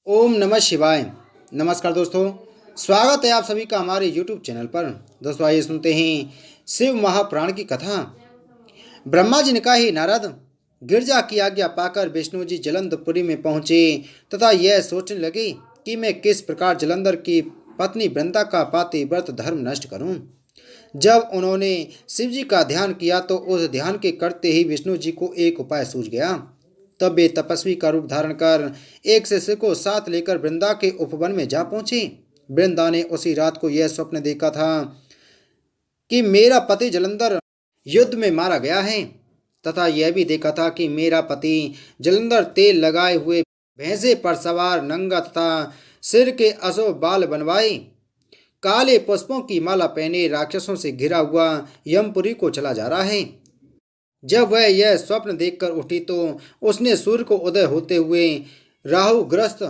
ओम नमः शिवाय। नमस्कार दोस्तों, स्वागत है आप सभी का हमारे यूट्यूब चैनल पर। दोस्तों आइए सुनते हैं शिव महापुराण की कथा। ब्रह्मा जी ने कहा, हे नारद, गिरजा की आज्ञा पाकर विष्णु जी जलंधरपुरी में पहुँचे तथा यह सोचने लगे कि मैं किस प्रकार जलंधर की पत्नी वृंदा का पातिव्रत धर्म नष्ट करूं। जब उन्होंने शिव जी का ध्यान किया तो उस ध्यान के करते ही विष्णु जी को एक उपाय सूझ गया। तब वे तपस्वी का रूप धारण कर एक शिष्य को साथ लेकर वृंदा के उपवन में जा पहुंचे। वृंदा ने उसी रात को यह स्वप्न देखा था कि मेरा पति जलंधर युद्ध में मारा गया है तथा यह भी देखा था कि मेरा पति जलंधर तेल लगाए हुए भैंसे पर सवार नंगा तथा सिर के अशोभ बाल बनवाए काले पुष्पों की माला पहने राक्षसों से घिरा हुआ यमपुरी को चला जा रहा है। जब वह यह स्वप्न देखकर उठी तो उसने सूर्य को उदय होते हुए राहुग्रस्त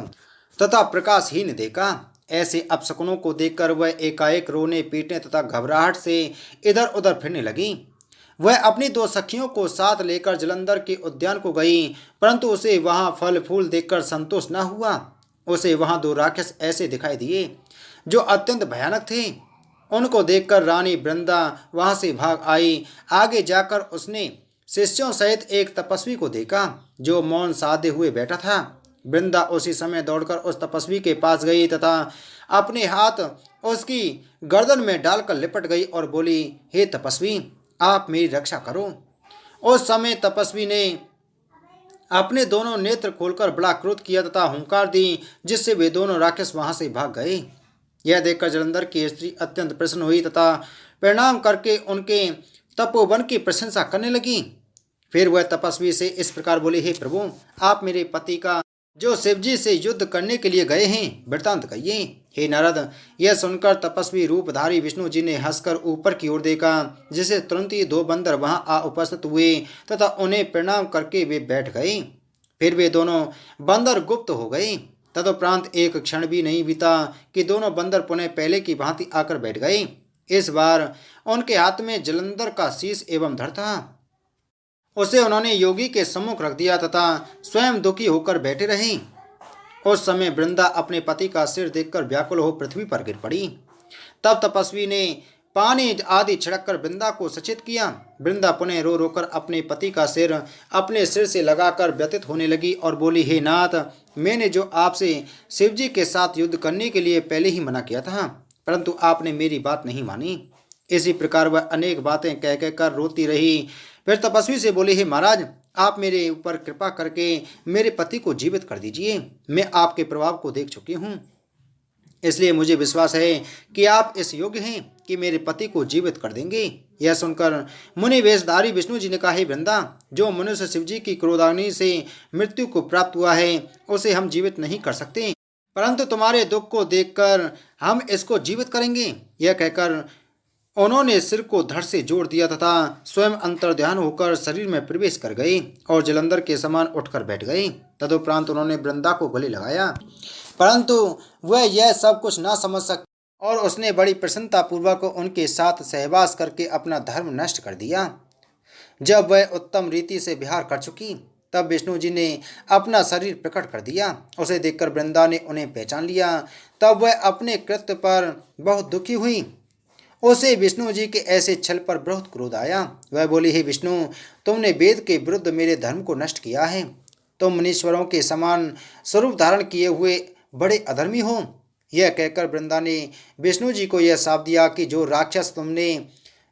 तथा प्रकाशहीन देखा। ऐसे अपशकुनों को देखकर वह एकाएक रोने पीटने तथा घबराहट से इधर उधर फिरने लगी। वह अपनी दो सखियों को साथ लेकर जलंधर के उद्यान को गई, परंतु उसे वहां फल फूल देखकर संतोष न हुआ। उसे वहां दो राक्षस ऐसे दिखाई दिए जो अत्यंत भयानक थे। उनको देखकर रानी वृंदा वहां से भाग आई। आगे जाकर उसने शिष्यों सहित एक तपस्वी को देखा जो मौन साधे हुए बैठा था। वृंदा उसी समय दौड़कर उस तपस्वी के पास गई तथा अपने हाथ उसकी गर्दन में डालकर लिपट गई और बोली, हे तपस्वी, आप मेरी रक्षा करो। उस समय तपस्वी ने अपने दोनों नेत्र खोलकर बड़ा क्रोध किया तथा हुंकार दी, जिससे वे दोनों राक्षस वहां से भाग गए। यह देखकर जलंधर की स्त्री अत्यंत प्रसन्न हुई तथा प्रणाम करके उनके तपोवन की प्रशंसा करने लगी। फिर वह तपस्वी से इस प्रकार बोले, हे प्रभु, आप मेरे पति का जो शिवजी से युद्ध करने के लिए गए हैं वृतांत कहिए। हे नारद, यह सुनकर तपस्वी रूपधारी विष्णु जी ने हंसकर ऊपर की ओर देखा, जिसे तुरंत ही दो बंदर वहां आ उपस्थित हुए तथा उन्हें प्रणाम करके वे बैठ गए। फिर वे दोनों बंदर गुप्त हो गए। तदुपरांत एक क्षण भी नहीं बीता कि दोनों बंदर पुनः पहले की भांति आकर बैठ गए। इस बार उनके हाथ में जलंधर का शीश एवं धड़ था। उसे उन्होंने योगी के सम्मुख रख दिया तथा स्वयं दुखी होकर बैठे रहे। उस समय वृंदा अपने पति का सिर देखकर व्याकुल हो पृथ्वी पर गिर पड़ी। तब तपस्वी ने पानी आदि छिड़ककर वृंदा को सचेत किया। वृंदा पुनः रो रोकर अपने पति का सिर अपने सिर से लगाकर व्यथित होने लगी और बोली, हे नाथ, मैंने जो आपसे शिवजी के साथ युद्ध करने के लिए पहले ही मना किया था, परंतु आपने मेरी बात नहीं मानी। इसी प्रकार वह अनेक बातें कह कहकर रोती रही। फिर तपस्वी से बोले, हे महाराज, आप मेरे ऊपर कृपा करके मेरे पति को जीवित कर दीजिए। मैं आपके प्रभाव को देख चुकी हूँ, इसलिए मुझे विश्वास है कि आप इस योग्य हैं कि मेरे पति को जीवित कर देंगे। यह सुनकर मुनि वेशधारी विष्णु जी ने कहा, हे वृंदा, जो मनुष्य शिवजी की क्रोधाग्नि से मृत्यु को प्राप्त हुआ है उसे हम जीवित नहीं कर सकते, परंतु तुम्हारे दुख को देखकर हम इसको जीवित करेंगे। यह कहकर उन्होंने सिर को धड़ से जोड़ दिया तथा स्वयं अंतर्ध्यान होकर शरीर में प्रवेश कर गए और जलंधर के समान उठकर बैठ गए। तदुपरांत उन्होंने वृंदा को गले लगाया, परंतु वह यह सब कुछ ना समझ सकी और उसने बड़ी प्रसन्नता पूर्वक उनके साथ सहवास करके अपना धर्म नष्ट कर दिया। जब वह उत्तम रीति से विहार कर चुकी तब विष्णु जी ने अपना शरीर प्रकट कर दिया। उसे देखकर वृंदा ने उन्हें पहचान लिया। तब वह अपने कृत्य पर बहुत दुखी हुई। उसे विष्णु जी के ऐसे छल पर बहुत क्रोध आया। वह बोली, हे विष्णु, तुमने वेद के विरुद्ध मेरे धर्म को नष्ट किया है। तुम मुनीश्वरों के समान स्वरूप धारण किए हुए बड़े अधर्मी हो। यह कहकर वृंदा ने विष्णु जी को यह शाप दिया कि जो राक्षस तुमने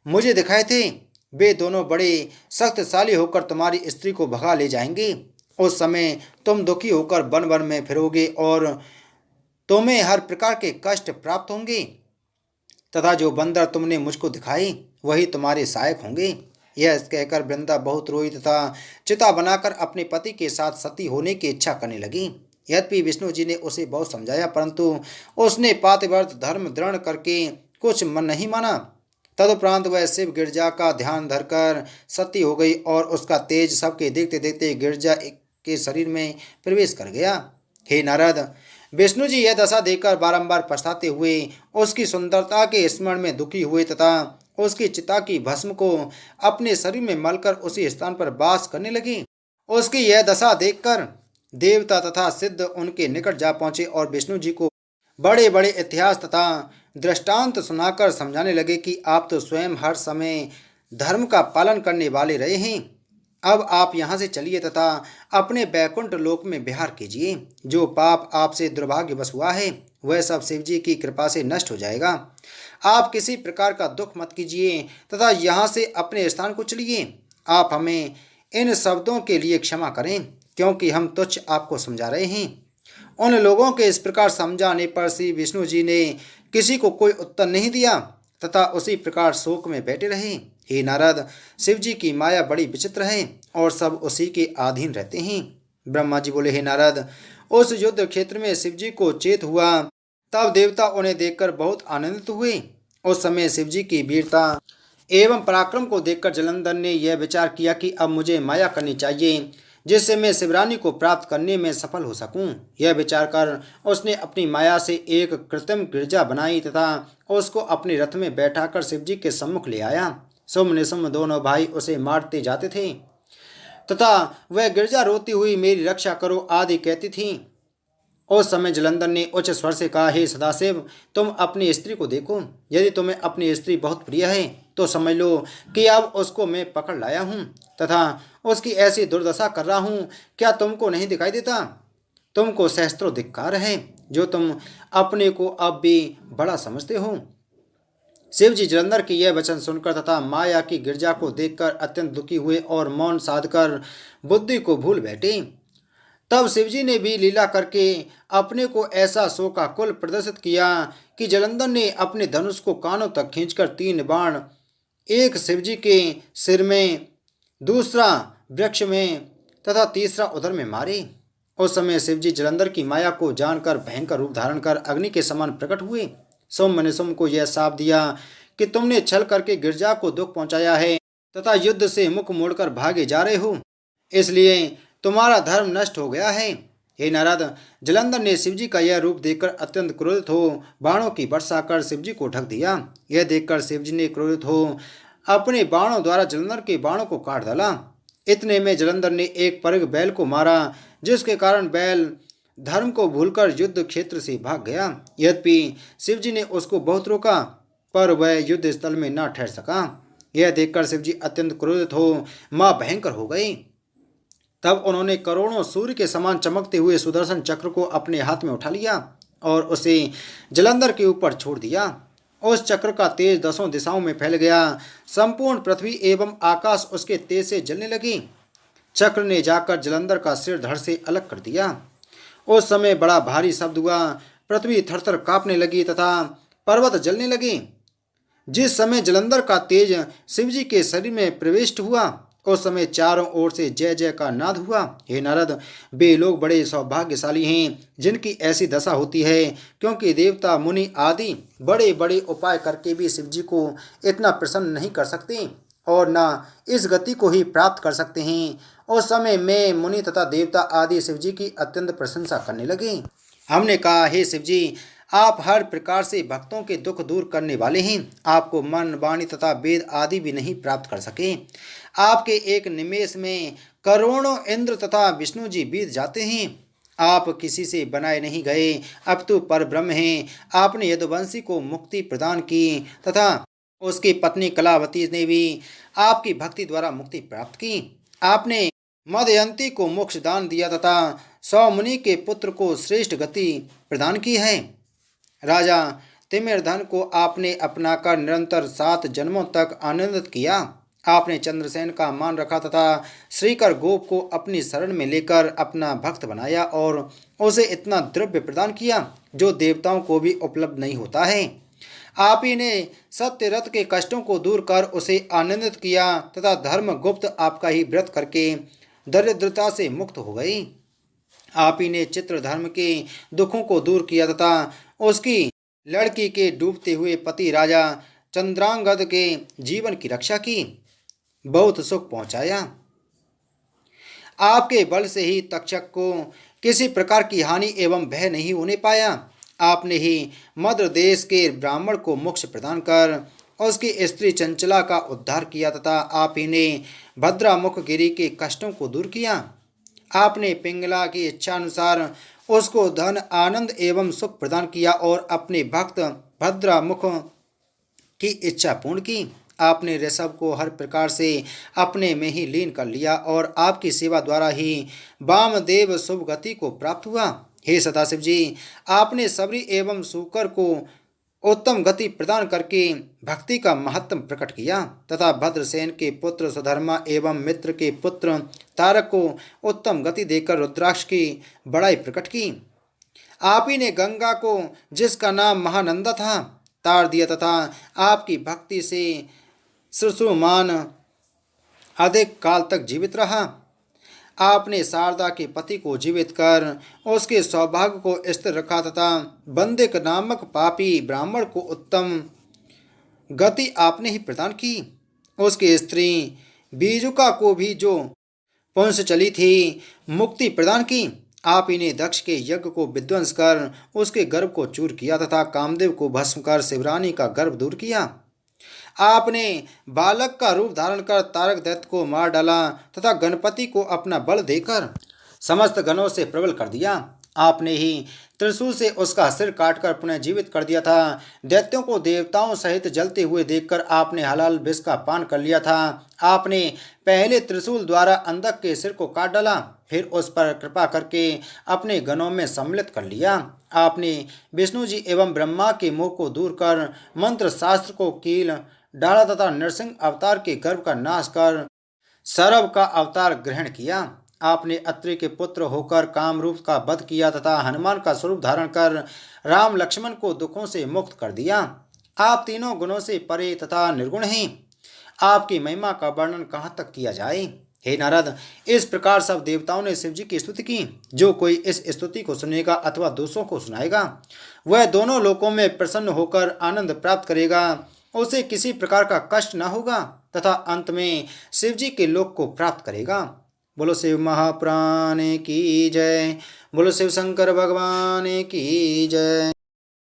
मुझे दिखाए थे वे दोनों बड़े शक्तिशाली होकर तुम्हारी स्त्री को भगा ले जाएंगे। उस समय तुम दुखी होकर वन वन में फिरोगे और तुम्हें हर प्रकार के कष्ट प्राप्त होंगे तथा जो बंदर तुमने मुझको दिखाए वही तुम्हारे सहायक होंगे। यह कहकर वृंदा बहुत रोई तथा चिता बनाकर अपने पति के साथ सती होने की इच्छा करने लगी। यद्यपि विष्णु जी ने उसे बहुत समझाया, परंतु उसने पातिव्रत धर्म दृढ़ करके कुछ मन नहीं माना। तदुपरांत वह शिव गिरजा का ध्यान धरकर सती हो गई और उसका तेज सबके देखते देखते गिरजा के शरीर में प्रवेश कर गया। हे नारद, विष्णु जी यह दशा देखकर बारंबार पछताते हुए उसकी सुंदरता के स्मरण में दुखी हुए तथा उसकी चिता की भस्म को अपने शरीर में मलकर उसी स्थान पर वास करने लगे। उसकी यह दशा देखकर देवता तथा सिद्ध उनके निकट जा पहुंचे और विष्णु जी को बड़े बड़े इतिहास तथा दृष्टांत सुनाकर समझाने लगे कि आप तो स्वयं हर समय धर्म का पालन करने वाले रहे हैं। अब आप यहाँ से चलिए तथा अपने बैकुंठ लोक में विहार कीजिए। जो पाप आपसे दुर्भाग्यवश हुआ है वह सब शिव जी की कृपा से नष्ट हो जाएगा। आप किसी प्रकार का दुख मत कीजिए तथा यहाँ से अपने स्थान को चलिए। आप हमें इन शब्दों के लिए क्षमा करें, क्योंकि हम तुच्छ आपको समझा रहे हैं। उन लोगों के इस प्रकार समझाने पर श्री विष्णु जी ने किसी को कोई उत्तर नहीं दिया तथा उसी प्रकार शोक में बैठे रहे। हे नारद, शिव जी की माया बड़ी विचित्र है और सब उसी के अधीन रहते हैं। ब्रह्मा जी बोले, हे नारद, उस युद्ध क्षेत्र में शिव जी को चेत हुआ तब देवता उन्हें देखकर बहुत आनंदित हुए। उस समय शिव जी की वीरता एवं पराक्रम को देखकर जलंधर ने यह विचार किया कि अब मुझे माया करनी चाहिए जिससे मैं शिवरानी को प्राप्त करने में सफल हो सकूं। यह विचार कर उसने अपनी माया से एक कृत्रिम गिरजा बनाई तथा उसको अपने रथ में बैठाकर शिवजी के सम्मुख ले आया। सुम निसुम दोनों भाई उसे मारते जाते थे तथा वह गिरजा रोती हुई मेरी रक्षा करो आदि कहती थी। उस समय जलंधर ने उच्च स्वर से कहा, हे सदाशिव, तुम अपनी स्त्री को देखो। यदि तुम्हें अपनी स्त्री बहुत प्रिय है तो समझ लो कि अब उसको मैं पकड़ लाया हूँ तथा उसकी ऐसी दुर्दशा कर रहा हूँ। क्या तुमको नहीं दिखाई देता? तुमको सहस्त्रों धिक्कार है जो तुम अपने को अब भी बड़ा समझते हो। शिव जी जलंधर की यह वचन सुनकर तथा माया की गिरजा को देखकर अत्यंत दुखी हुए और मौन साधकर बुद्धि को भूल बैठे। तब शिवजी ने भी लीला करके अपने को ऐसा शोकाकुल प्रदर्शित किया कि जलंधर ने अपने धनुष को कानों तक खींचकर 3 बाण, एक शिवजी के सिर में, दूसरा वृक्ष में तथा तीसरा उधर में मारे। उस समय शिवजी जलंधर की माया को जानकर भयंकर रूप धारण कर अग्नि के समान प्रकट हुए। सोम ने सोम को यह शाप दिया कि तुमने छल करके गिरजा को दुख पहुंचाया है तथा युद्ध से मुख मोड़कर भागे जा रहे हो, इसलिए तुम्हारा धर्म नष्ट हो गया है। हे नारद, जलंधर ने शिवजी का यह रूप देखकर अत्यंत क्रोधित हो बाणों की वर्षा कर शिवजी को ढक दिया। यह देखकर शिवजी ने क्रोधित हो अपने बाणों द्वारा जलंधर के बाणों को काट डाला। इतने में जलंधर ने एक परिग बैल को मारा, जिसके कारण बैल धर्म को भूलकर युद्ध क्षेत्र से भाग गया। यद्यपि शिवजी ने उसको बहुत रोका पर वह युद्ध स्थल में न ठहर सका। यह देखकर शिवजी अत्यंत क्रोधित हो महाभयंकर हो गए। तब उन्होंने करोड़ों सूर्य के समान चमकते हुए सुदर्शन चक्र को अपने हाथ में उठा लिया और उसे जलंधर के ऊपर छोड़ दिया। उस चक्र का तेज 10 दिशाओं में फैल गया। संपूर्ण पृथ्वी एवं आकाश उसके तेज से जलने लगी। चक्र ने जाकर जलंधर का सिर धड़ से अलग कर दिया। उस समय बड़ा भारी शब्द हुआ, पृथ्वी थरथर कांपने लगी तथा पर्वत जलने लगे। जिस समय जलंधर का तेज शिवजी के शरीर में प्रविष्ट हुआ उस समय चारों ओर से जय जय का नाद हुआ। हे नारद, वे लोग बड़े सौभाग्यशाली हैं जिनकी ऐसी दशा होती है, क्योंकि देवता मुनि आदि बड़े बड़े उपाय करके भी शिवजी को इतना प्रसन्न नहीं कर सकते और न इस गति को ही प्राप्त कर सकते हैं। उस समय मैं, मुनि तथा देवता आदि शिवजी की अत्यंत प्रशंसा करने लगे। हमने कहा, हे शिवजी, आप हर प्रकार से भक्तों के दुख दूर करने वाले हैं। आपको मन, वाणी तथा वेद आदि भी नहीं प्राप्त कर सके। आपके एक निमेष में करोड़ों इंद्र तथा विष्णु जी बीत जाते हैं। आप किसी से बनाए नहीं गए, अब तो पर ब्रह्म हैं। आपने यदुवंशी को मुक्ति प्रदान की तथा उसकी पत्नी कलावती ने भी आपकी भक्ति द्वारा मुक्ति प्राप्त की। आपने मदयंती को मोक्ष दान दिया तथा सौमुनि के पुत्र को श्रेष्ठ गति प्रदान की है। राजा तिमिरधन को आपने अपनाकर निरंतर 7 जन्मों तक आनंदित किया। आपने चंद्रसेन का मान रखा तथा श्रीकर गोप को अपनी शरण में लेकर अपना भक्त बनाया और उसे इतना द्रव्य प्रदान किया जो देवताओं को भी उपलब्ध नहीं होता है। आप ही ने सत्य रथ के कष्टों को दूर कर उसे आनंदित किया तथा धर्म गुप्त आपका ही व्रत करके दरिद्रता से मुक्त हो गई। आप ही ने चित्रधर्म के दुखों को दूर किया तथा उसकी लड़की के डूबते हुए पति राजा चंद्रांगद के जीवन की रक्षा की, बहुत सुख पहुंचाया। आपके बल से ही तक्षक को किसी प्रकार की हानि एवं भय नहीं होने पाया। आपने ही मद्र देश के ब्राह्मण को मोक्ष प्रदान कर उसकी स्त्री चंचला का उद्धार किया तथा आप ही ने भद्रामुख गिरी के कष्टों को दूर किया। आपने पिंगला की इच्छा अनुसार उसको धन आनंद एवं सुख प्रदान किया और अपने भक्त भद्रामुख की इच्छा पूर्ण की। आपने ऋषभ को हर प्रकार से अपने में ही लीन कर लिया और आपकी सेवा द्वारा ही वामदेव शुभ गति को प्राप्त हुआ। हे सदाशिव जी, आपने सबरी एवं सूकर को उत्तम गति प्रदान करके भक्ति का महत्व प्रकट किया तथा भद्रसेन के पुत्र सुधर्मा एवं मित्र के पुत्र तारक को उत्तम गति देकर रुद्राक्ष की बड़ाई प्रकट की। आप ही ने गंगा को, जिसका नाम महानंदा था, तार दिया तथा आपकी भक्ति से सुश्रुमान अधिक काल तक जीवित रहा। आपने शारदा के पति को जीवित कर उसके सौभाग्य को स्थिर रखा तथा बंदिक नामक पापी ब्राह्मण को उत्तम गति आपने ही प्रदान की। उसकी स्त्री बीजुका को भी, जो पुंस चली थी, मुक्ति प्रदान की। आप ही ने दक्ष के यज्ञ को विध्वंस कर उसके गर्भ को चूर किया तथा कामदेव को भस्म कर शिवरानी का गर्भ दूर किया। आपने बालक का रूप धारण कर तारक दैत्य को मार डाला तथा गणपति को अपना बल देकर समस्त गणों से प्रबल कर दिया। आपने ही त्रिशूल से उसका सिर काटकर पुनः जीवित कर दिया था। दैत्यों को देवताओं सहित जलते हुए देखकर आपने हलाल विष का पान कर लिया था। आपने पहले त्रिशूल द्वारा अंधक के सिर को काट डाला, फिर उस पर कृपा करके अपने गणों में सम्मिलित कर लिया। आपने विष्णु जी एवं ब्रह्मा के मुख को दूर कर मंत्र शास्त्र को कील डाला तथा नरसिंह अवतार के गर्भ का नाश कर सरव का अवतार ग्रहण किया। आपने अत्रि के पुत्र होकर कामरूप का वध किया तथा हनुमान का स्वरूप धारण कर राम लक्ष्मण को दुखों से मुक्त कर दिया। आप तीनों गुणों से परे तथा निर्गुण हैं। आपकी महिमा का वर्णन कहाँ तक किया जाए। हे नारद, इस प्रकार सब देवताओं ने शिव जी की स्तुति की। जो कोई इस स्तुति को सुनेगा अथवा दूसरों को सुनाएगा, वह दोनों लोकों में प्रसन्न होकर आनंद प्राप्त करेगा। उसे किसी प्रकार का कष्ट न होगा तथा अंत में शिव जी के लोक को प्राप्त करेगा। बोलो शिव महाप्राण की जय। बोलो शिव शंकर भगवान की जय।